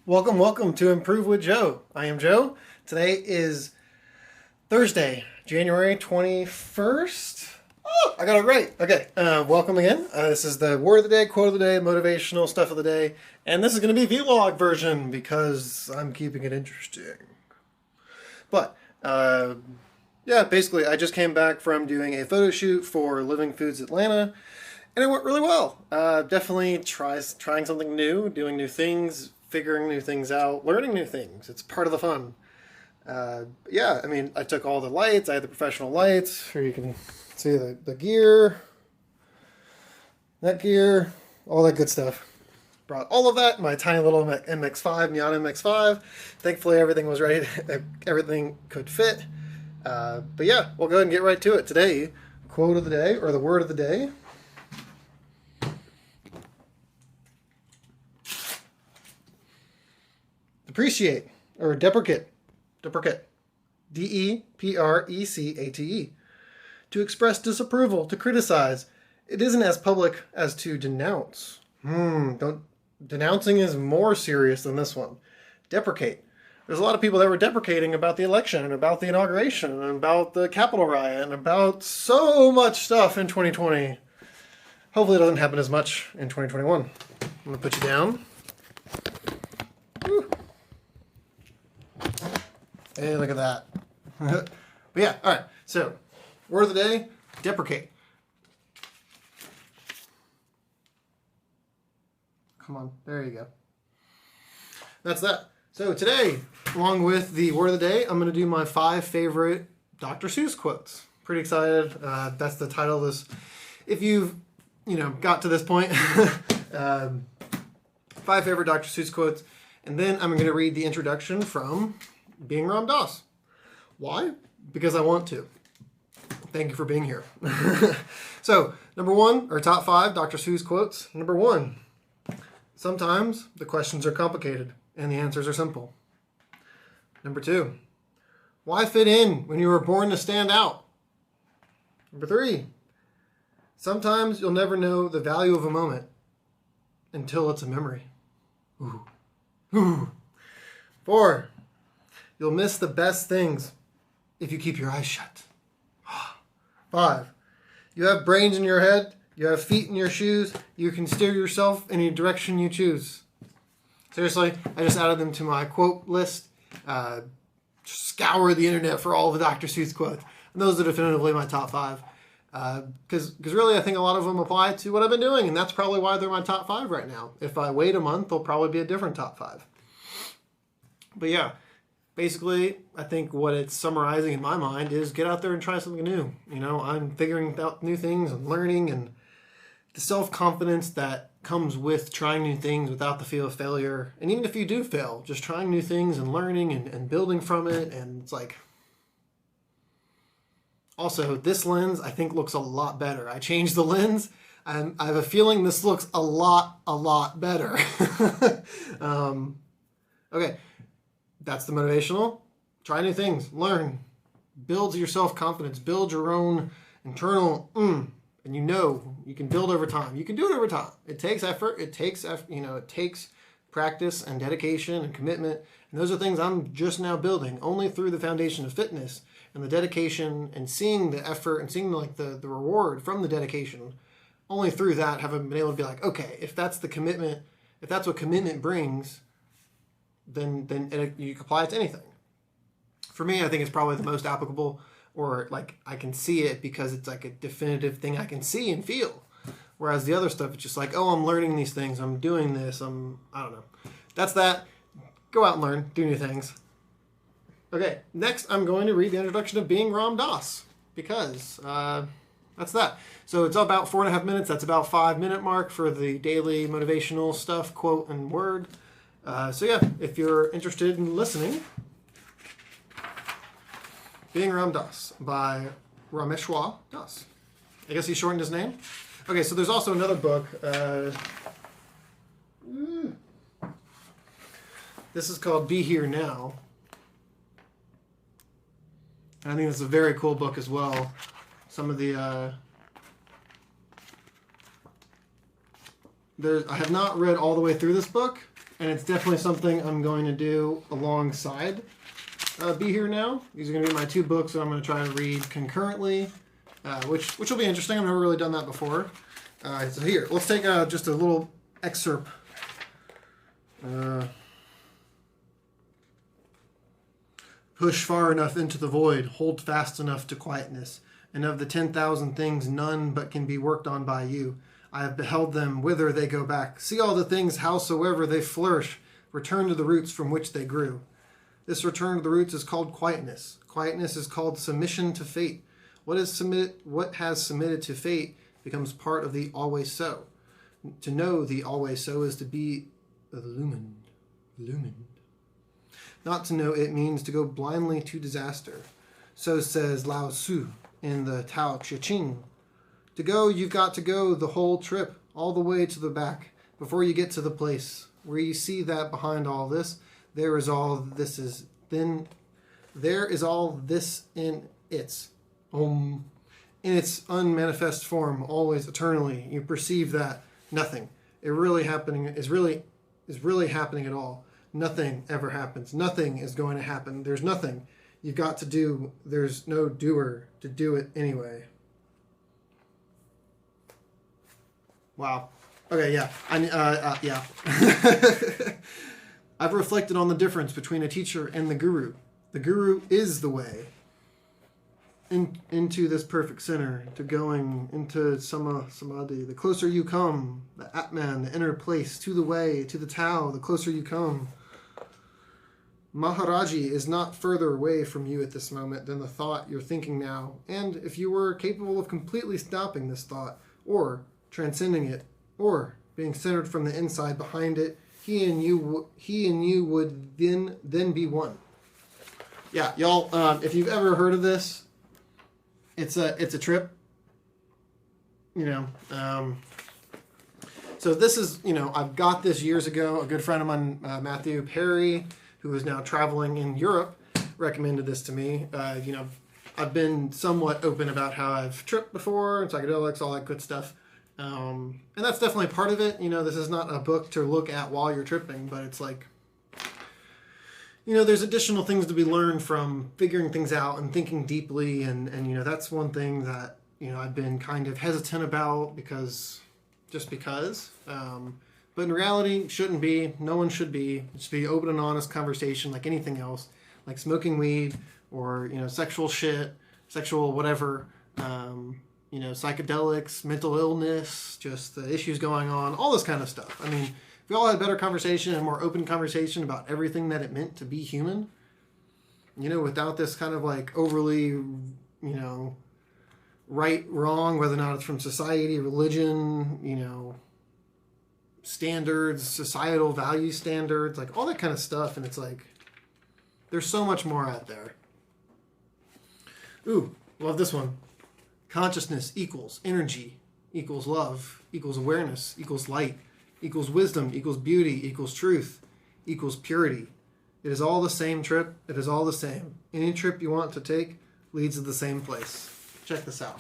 Welcome to Improve with Joe. I am Joe. Today is Thursday, January 21st. Oh, I got it right. Okay, welcome again. This is the word of the day, quote of the day, motivational stuff of the day, and this is going to be vlog version because I'm keeping it interesting. But, yeah, basically I just came back from doing a photo shoot for Living Foods Atlanta, and it went really well. Definitely trying something new, doing new things, figuring new things out, learning new things. It's part of the fun. Yeah, I mean, I took all the lights. I had the professional lights. Here you can see the gear, that gear, all that good stuff. Brought all of that in my tiny little MX-5, Miata MX-5. Thankfully, everything was ready. Everything could fit. But yeah, we'll go ahead and get right to it. Today, quote of the day, or the word of the day. Depreciate, or deprecate. D-E-P-R-E-C-A-T-E. To express disapproval, to criticize. It isn't as public as to denounce. Denouncing is more serious than this one. Deprecate. There's a lot of people that were deprecating about the election and about the inauguration and about the Capitol riot and about so much stuff in 2020. Hopefully it doesn't happen as much in 2021. I'm going to put you down. Woo. Hey, look at that. But yeah, all right. So, word of the day, deprecate. Come on, there you go. That's that. So today, along with the word of the day, I'm going to do my 5 favorite Dr. Seuss quotes. Pretty excited. That's the title of this. If you've, got to this point, 5 favorite Dr. Seuss quotes. And then I'm going to read the introduction from Being Rom. Why? Because I want to. Thank you for being here. So, number 1, or top 5 Dr. Seuss quotes. Number 1, sometimes the questions are complicated and the answers are simple. Number 2, why fit in when you were born to stand out? Number 3, sometimes you'll never know the value of a moment until it's a memory. Ooh. Ooh. 4, you'll miss the best things if you keep your eyes shut. 5, you have brains in your head, you have feet in your shoes, you can steer yourself in any direction you choose. Seriously, I just added them to my quote list. Scour the internet for all of the Dr. Seuss quotes. And those are definitively my top 5. Because really I think a lot of them apply to what I've been doing, and that's probably why they're my top 5 right now. If I wait a month, they'll probably be a different top 5. But yeah, basically, I think what it's summarizing in my mind is get out there and try something new. I'm figuring out new things and learning, and the self-confidence that comes with trying new things without the fear of failure. And even if you do fail, just trying new things and learning and building from it. And it's like, also, this lens I think looks a lot better. I changed the lens, and I have a feeling this looks a lot better. Okay. That's the motivational. Try new things. Learn. Build your self-confidence. Build your own internal and you can build over time. You can do it over time. It takes effort. It takes practice and dedication and commitment. And those are things I'm just now building only through the foundation of fitness and the dedication and seeing the effort and seeing the reward from the dedication. Only through that have I been able to be like, okay, if that's the commitment, if that's what commitment brings, then you can apply it to anything. For me, I think it's probably the most applicable, or like I can see it because it's like a definitive thing I can see and feel. Whereas the other stuff, it's just like, oh, I'm learning these things, I'm doing this, I don't know. That's that. Go out and learn, do new things. Okay, next I'm going to read the introduction of Being Rom, because that's that. So it's about 4.5 minutes. That's about 5-minute mark for the daily motivational stuff, quote and word. So yeah, if you're interested in listening, Being Rom by Rameshwar Das. I guess he shortened his name. Okay, so there's also another book. This is called Be Here Now. I think it's a very cool book as well. Some of the I have not read all the way through this book, and it's definitely something I'm going to do alongside Be Here Now. These are going to be my two books that I'm going to try to read concurrently, which will be interesting. I've never really done that before. So here, let's take just a little excerpt. Push far enough into the void, hold fast enough to quietness, and of the 10,000 things none but can be worked on by you. I have beheld them whither they go back. See all the things howsoever they flourish, return to the roots from which they grew. This return to the roots is called quietness. Quietness is called submission to fate. What has submitted to fate becomes part of the always so. To know the always so is to be illumined. Not to know it means to go blindly to disaster. So says Lao Tzu in the Tao Te Ching. To go, you've got to go the whole trip, all the way to the back, before you get to the place where you see that behind all this, there is all this in its unmanifest form, always eternally. You perceive that nothing is really happening at all. Nothing ever happens. Nothing is going to happen. There's nothing you've got to do. There's no doer to do it anyway. Wow. Okay, yeah. Yeah. I've reflected on the difference between a teacher and the guru. The guru is the way into this perfect center, to going into samadhi. The closer you come, the Atman, the inner place, to the way, to the Tao, the closer you come. Maharaji is not further away from you at this moment than the thought you're thinking now, and if you were capable of completely stopping this thought, or transcending it, or being centered from the inside behind it, he and you would then be one. Yeah, y'all, if you've ever heard of this, it's a trip. So this is, I've got this years ago. A good friend of mine, Matthew Perry, who is now traveling in Europe, recommended this to me. I've been somewhat open about how I've tripped before, and psychedelics, all that good stuff. And that's definitely part of it. This is not a book to look at while you're tripping, but it's like, there's additional things to be learned from figuring things out and thinking deeply. And that's one thing that, I've been kind of hesitant about because. But in reality, shouldn't be. No one should be. It should be open and honest conversation like anything else, like smoking weed or, sexual shit, sexual whatever, psychedelics, mental illness, just the issues going on, all this kind of stuff. I mean, if we all had better conversation and more open conversation about everything that it meant to be human, without this kind of like overly, right, wrong, whether or not it's from society, religion, standards, societal value standards, like all that kind of stuff. And it's like, there's so much more out there. Ooh, love this one. Consciousness equals energy, equals love, equals awareness, equals light, equals wisdom, equals beauty, equals truth, equals purity. It is all the same trip. It is all the same. Any trip you want to take leads to the same place. Check this out.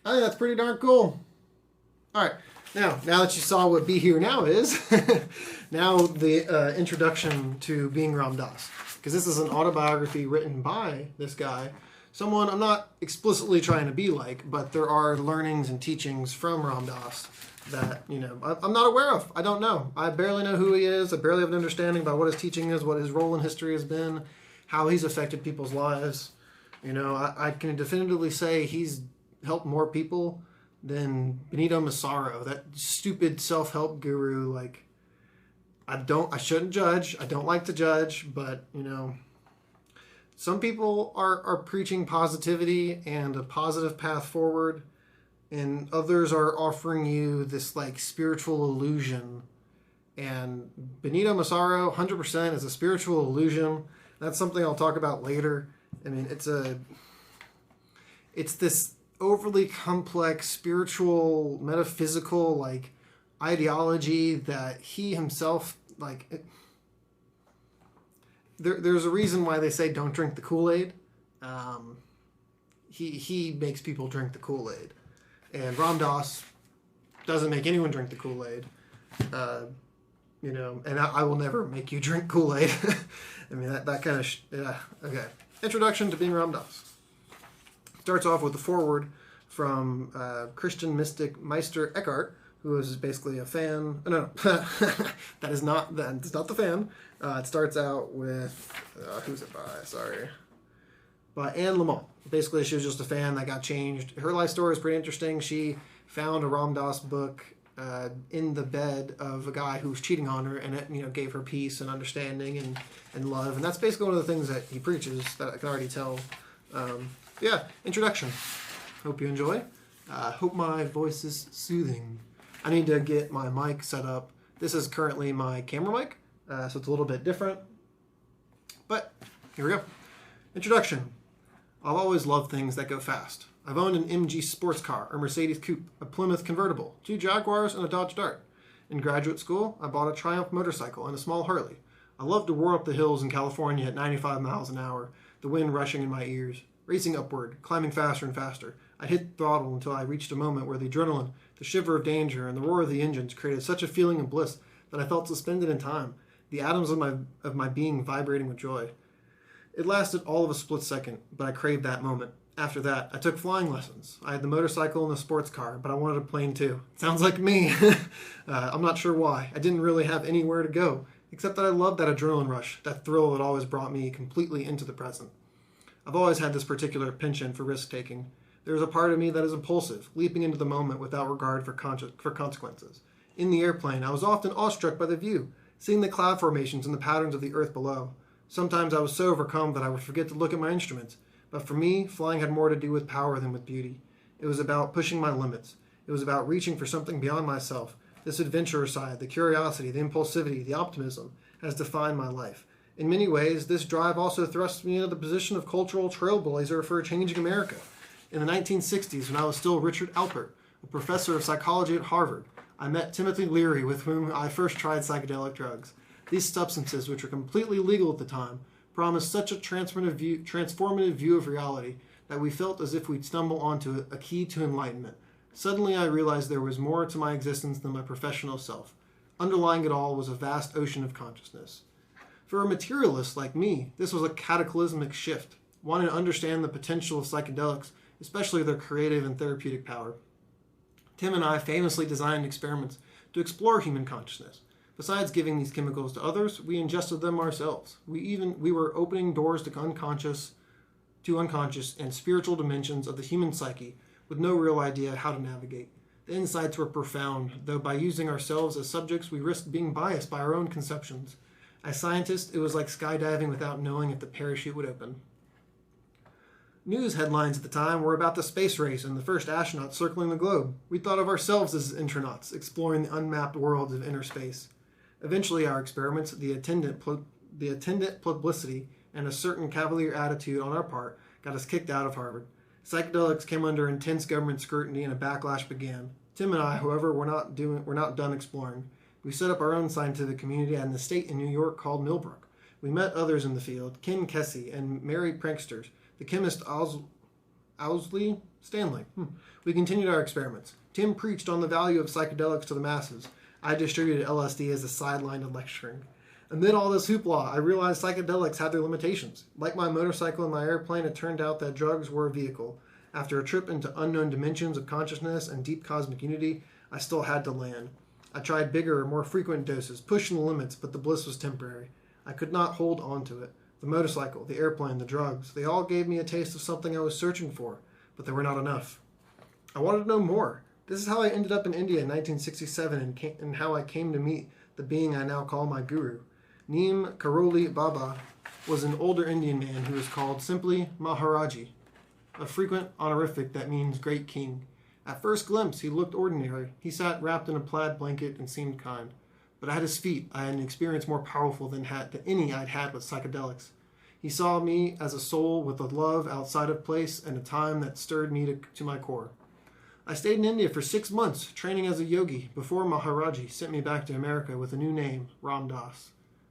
I think that's pretty darn cool. All right. Now that you saw what Be Here Now is, now the introduction to Being Rom, because this is an autobiography written by this guy, someone I'm not explicitly trying to be like, but there are learnings and teachings from Ram Dass that I'm not aware of. I don't know. I barely know who he is. I barely have an understanding about what his teaching is, what his role in history has been, how he's affected people's lives. I can definitively say he's helped more people than Benito Massaro, that stupid self-help guru. Like, I shouldn't judge. I don't like to judge, but some people are preaching positivity and a positive path forward, and others are offering you this like spiritual illusion. And Benito Massaro 100% is a spiritual illusion. That's something I'll talk about later. I mean, it's this overly complex spiritual metaphysical like ideology that he himself there's a reason why they say don't drink the Kool-Aid. He makes people drink the Kool-Aid, And Ram Dass doesn't make anyone drink the Kool-Aid. And I will never make you drink Kool-Aid. I mean, that kind of... yeah, okay. Introduction to Being Rom Dass. Starts off with a foreword from Christian mystic Meister Eckhart, who is basically a fan... No, that's not the fan. It starts out with... who's it by? Sorry. By Anne Lamott. Basically, she was just a fan that got changed. Her life story is pretty interesting. She found a Ram Dass book in the bed of a guy who was cheating on her, and it gave her peace and understanding and love. And that's basically one of the things that he preaches that I can already tell. Yeah, introduction. Hope you enjoy. Hope my voice is soothing. I need to get my mic set up. This is currently my camera mic, so it's a little bit different. But here we go. Introduction. I've always loved things that go fast. I've owned an MG sports car, a Mercedes Coupe, a Plymouth convertible, 2 Jaguars, and a Dodge Dart. In graduate school, I bought a Triumph motorcycle and a small Harley. I loved to roar up the hills in California at 95 miles an hour, the wind rushing in my ears, racing upward, climbing faster and faster. I'd hit the throttle until I reached a moment where the adrenaline, the shiver of danger, and the roar of the engines created such a feeling of bliss that I felt suspended in time, the atoms of my being vibrating with joy. It lasted all of a split second, but I craved that moment. After that, I took flying lessons. I had the motorcycle and the sports car, but I wanted a plane too. Sounds like me. I'm not sure why. I didn't really have anywhere to go, except that I loved that adrenaline rush, that thrill that always brought me completely into the present. I've always had this particular penchant for risk-taking. There is a part of me that is impulsive, leaping into the moment without regard for consequences. In the airplane, I was often awestruck by the view, seeing the cloud formations and the patterns of the earth below. Sometimes I was so overcome that I would forget to look at my instruments. But for me, flying had more to do with power than with beauty. It was about pushing my limits. It was about reaching for something beyond myself. This adventurer side, the curiosity, the impulsivity, the optimism, has defined my life. In many ways, this drive also thrusts me into the position of cultural trailblazer for a changing America. In the 1960s, when I was still Richard Alpert, a professor of psychology at Harvard, I met Timothy Leary, with whom I first tried psychedelic drugs. These substances, which were completely legal at the time, promised such a transformative view of reality that we felt as if we'd stumble onto a key to enlightenment. Suddenly I realized there was more to my existence than my professional self. Underlying it all was a vast ocean of consciousness. For a materialist like me, this was a cataclysmic shift, wanting to understand the potential of psychedelics, especially their creative and therapeutic power. Tim and I famously designed experiments to explore human consciousness. Besides giving these chemicals to others, we ingested them ourselves. We were opening doors to unconscious and spiritual dimensions of the human psyche with no real idea how to navigate. The insights were profound, though by using ourselves as subjects, we risked being biased by our own conceptions. As scientists, it was like skydiving without knowing if the parachute would open. News headlines at the time were about the space race and the first astronaut circling the globe. We thought of ourselves as intronauts, exploring the unmapped worlds of inner space. Eventually, our experiments, the attendant publicity, and a certain cavalier attitude on our part got us kicked out of Harvard. Psychedelics came under intense government scrutiny and a backlash began. Tim and I, however, were not done exploring. We set up our own scientific community at an estate in New York called Millbrook. We met others in the field, Ken Kesey and Mary Pranksters, the chemist Owsley Stanley. We continued our experiments. Tim preached on the value of psychedelics to the masses. I distributed LSD as a sideline to lecturing. Amid all this hoopla, I realized psychedelics had their limitations. Like my motorcycle and my airplane, it turned out that drugs were a vehicle. After a trip into unknown dimensions of consciousness and deep cosmic unity, I still had to land. I tried bigger, more frequent doses, pushing the limits, but the bliss was temporary. I could not hold on to it. The motorcycle, the airplane, the drugs, they all gave me a taste of something I was searching for, but they were not enough. I wanted to know more. This is how I ended up in India in 1967 and how I came to meet the being I now call my guru. Neem Karoli Baba was an older Indian man who was called simply Maharaji, a frequent honorific that means great king. At first glimpse, he looked ordinary. He sat wrapped in a plaid blanket and seemed kind. But at his feet, I had an experience more powerful than any I'd had with psychedelics. He saw me as a soul with a love outside of place and a time that stirred me to my core. I stayed in India for 6 months, training as a yogi, before Maharaji sent me back to America with a new name, Ram Dass.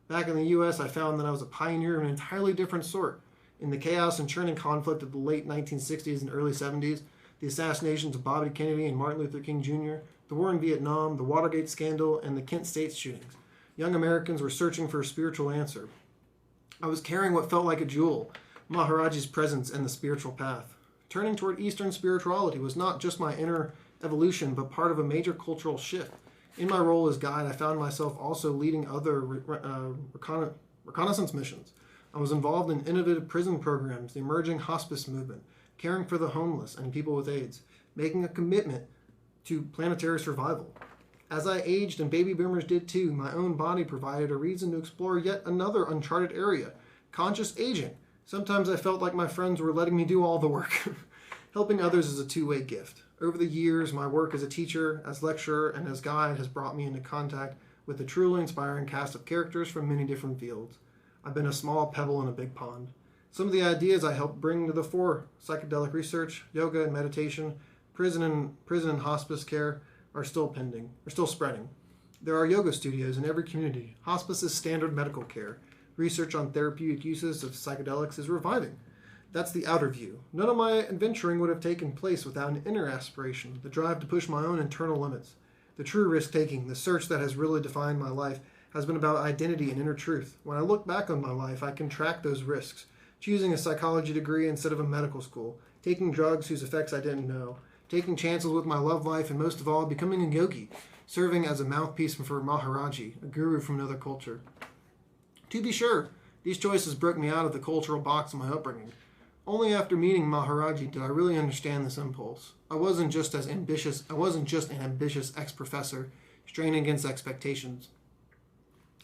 Back in the U.S., I found that I was a pioneer of an entirely different sort. In the chaos and churning conflict of the late 1960s and early 70s, the assassinations of Bobby Kennedy and Martin Luther King Jr., the war in Vietnam, the Watergate scandal, and the Kent State shootings. Young Americans were searching for a spiritual answer. I was carrying what felt like a jewel, Maharaji's presence and the spiritual path. Turning toward Eastern spirituality was not just my inner evolution, but part of a major cultural shift. In my role as guide, I found myself also leading other reconnaissance missions. I was involved in innovative prison programs, the emerging hospice movement, caring for the homeless and people with AIDS, making a commitment to planetary survival. As I aged and baby boomers did too, my own body provided a reason to explore yet another uncharted area, conscious aging. Sometimes I felt like my friends were letting me do all the work. Helping others is a two-way gift. Over the years, my work as a teacher, as lecturer, and as guide has brought me into contact with a truly inspiring cast of characters from many different fields. I've been a small pebble in a big pond. Some of the ideas I helped bring to the fore, psychedelic research, yoga and meditation, prison and hospice care, are still spreading. There are yoga studios in every community. Hospice is standard medical care. Research on therapeutic uses of psychedelics is reviving. That's the outer view. None of my adventuring would have taken place without an inner aspiration, the drive to push my own internal limits. The true risk-taking, the search that has really defined my life, has been about identity and inner truth. When I look back on my life, I can track those risks. Choosing a psychology degree instead of a medical school, taking drugs whose effects I didn't know, taking chances with my love life, and most of all, becoming a yogi, serving as a mouthpiece for Maharaji, a guru from another culture. To be sure, these choices broke me out of the cultural box of my upbringing. Only after meeting Maharaji did I really understand this impulse. I wasn't just an ambitious ex-professor, straining against expectations.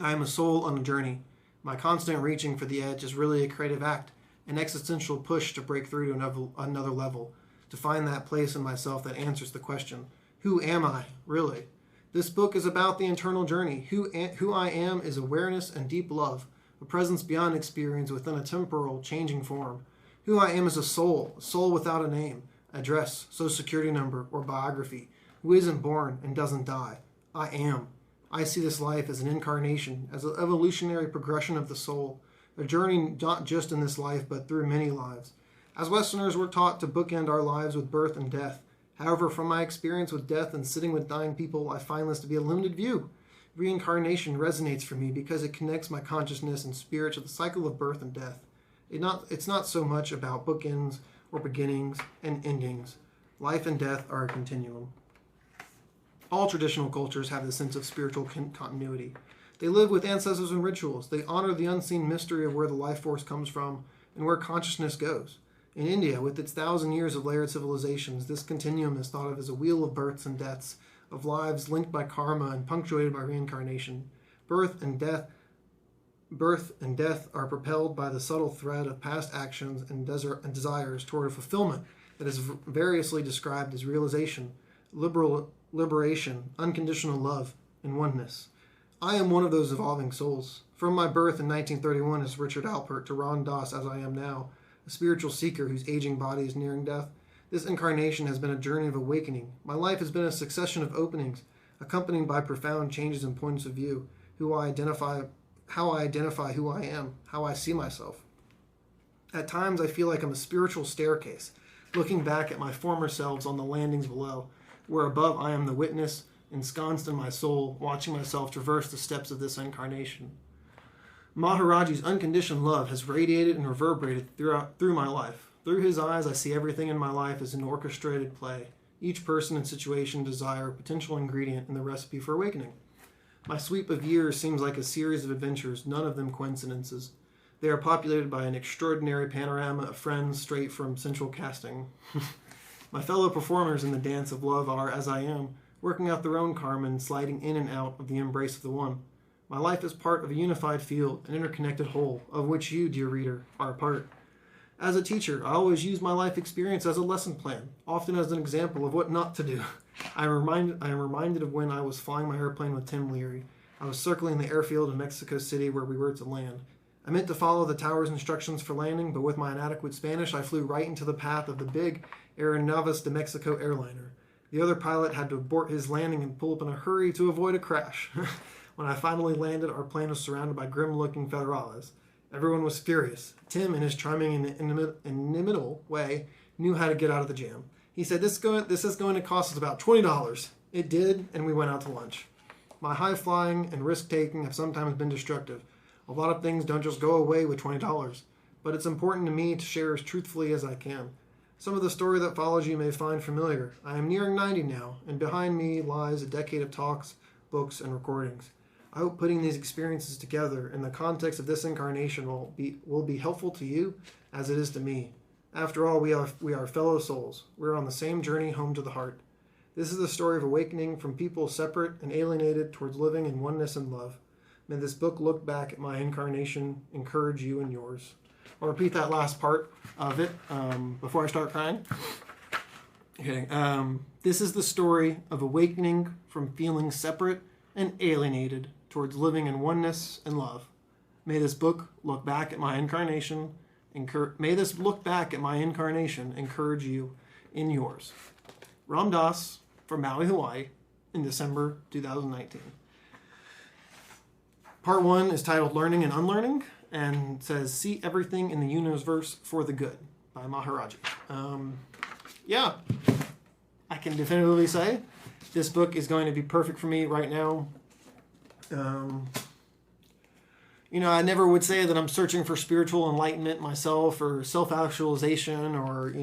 I am a soul on a journey. My constant reaching for the edge is really a creative act, an existential push to break through to another level, to find that place in myself that answers the question, who am I, really? This book is about the internal journey. Who I am is awareness and deep love, a presence beyond experience within a temporal, changing form. Who I am is a soul without a name, address, social security number, or biography, who isn't born and doesn't die. I am. I see this life as an incarnation, as an evolutionary progression of the soul, a journey not just in this life, but through many lives. As Westerners, we're taught to bookend our lives with birth and death. However, from my experience with death and sitting with dying people, I find this to be a limited view. Reincarnation resonates for me because it connects my consciousness and spirit to the cycle of birth and death. It's not so much about bookends or beginnings and endings. Life and death are a continuum. All traditional cultures have this sense of spiritual continuity. They live with ancestors and rituals. They honor the unseen mystery of where the life force comes from and where consciousness goes. In India, with its 1,000 years of layered civilizations, this continuum is thought of as a wheel of births and deaths, of lives linked by karma and punctuated by reincarnation. Birth and death are propelled by the subtle thread of past actions and desires toward a fulfillment that is variously described as realization, liberation, unconditional love, and oneness. I am one of those evolving souls. From my birth in 1931 as Richard Alpert to Ram Dass as I am now, a spiritual seeker whose aging body is nearing death, this incarnation has been a journey of awakening. My life has been a succession of openings, accompanied by profound changes in points of view, how I identify who I am, how I see myself. At times I feel like I'm a spiritual staircase, looking back at my former selves on the landings below, where above I am the witness, ensconced in my soul, watching myself traverse the steps of this incarnation. Maharaji's unconditioned love has radiated and reverberated through my life. Through his eyes, I see everything in my life as an orchestrated play. Each person and situation desire a potential ingredient in the recipe for awakening. My sweep of years seems like a series of adventures, none of them coincidences. They are populated by an extraordinary panorama of friends straight from central casting. My fellow performers in the dance of love are, as I am, working out their own karma and sliding in and out of the embrace of the one. My life is part of a unified field, an interconnected whole, of which you, dear reader, are a part. As a teacher, I always use my life experience as a lesson plan, often as an example of what not to do. I am reminded of when I was flying my airplane with Tim Leary. I was circling the airfield in Mexico City where we were to land. I meant to follow the tower's instructions for landing, but with my inadequate Spanish, I flew right into the path of the big Aeronaves de Mexico airliner. The other pilot had to abort his landing and pull up in a hurry to avoid a crash. When I finally landed, our plane was surrounded by grim-looking federales. Everyone was furious. Tim, in his charming and inimitable way, knew how to get out of the jam. He said, this is going to cost us about $20. It did, and we went out to lunch. My high-flying and risk-taking have sometimes been destructive. A lot of things don't just go away with $20, but it's important to me to share as truthfully as I can. Some of the story that follows you may find familiar. I am nearing 90 now, and behind me lies a decade of talks, books, and recordings. I hope putting these experiences together in the context of this incarnation will be helpful to you as it is to me. After all, we are fellow souls. We're on the same journey home to the heart. This is the story of awakening from people separate and alienated towards living in oneness and love. May this book look back at my incarnation, encourage you and yours. I'll repeat that last part of it before I start crying. Okay. This is the story of awakening from feeling separate and alienated towards living in oneness and love. May this book look back at my incarnation. May this look back at my incarnation encourage you in yours. Ram Dass from Maui, Hawaii, in December 2019. Part 1 is titled Learning and Unlearning, and says, See Everything in the Universe for the Good by Maharaji. Yeah, I can definitively say this book is going to be perfect for me right now. I never would say that I'm searching for spiritual enlightenment myself or self-actualization or,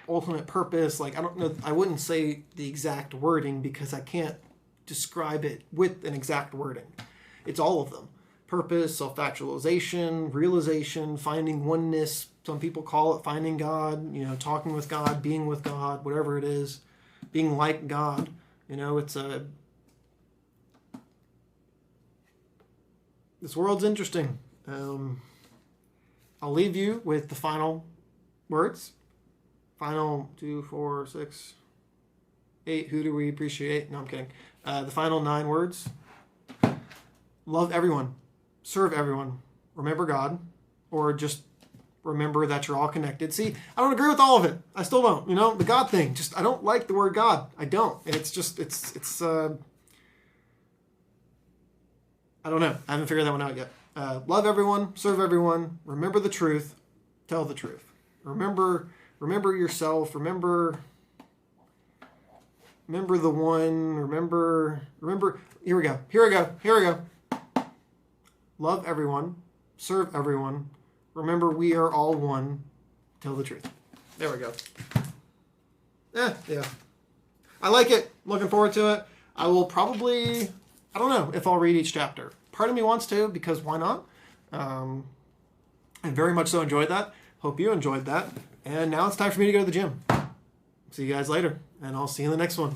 ultimate purpose. Like, I don't know, I wouldn't say the exact wording because I can't describe it with an exact wording. It's all of them. Purpose, self-actualization, realization, finding oneness. Some people call it finding God, talking with God, being with God, whatever it is, being like God. This world's interesting. I'll leave you with the final words. Final 2, 4, 6, 8. Who do we appreciate? No, I'm kidding. The final 9 words. Love everyone. Serve everyone. Remember God. Or just remember that you're all connected. See, I don't agree with all of it. I still don't. The God thing. I don't like the word God. I don't. And it's I don't know. I haven't figured that one out yet. Love everyone. Serve everyone. Remember the truth. Tell the truth. Remember yourself. Remember the one. Remember. Here we go. Love everyone. Serve everyone. Remember we are all one. Tell the truth. There we go. Yeah. I like it. Looking forward to it. I will probably... I don't know if I'll read each chapter. Part of me wants to, because why not? I very much so enjoyed that. Hope you enjoyed that. And now it's time for me to go to the gym. See you guys later, and I'll see you in the next one.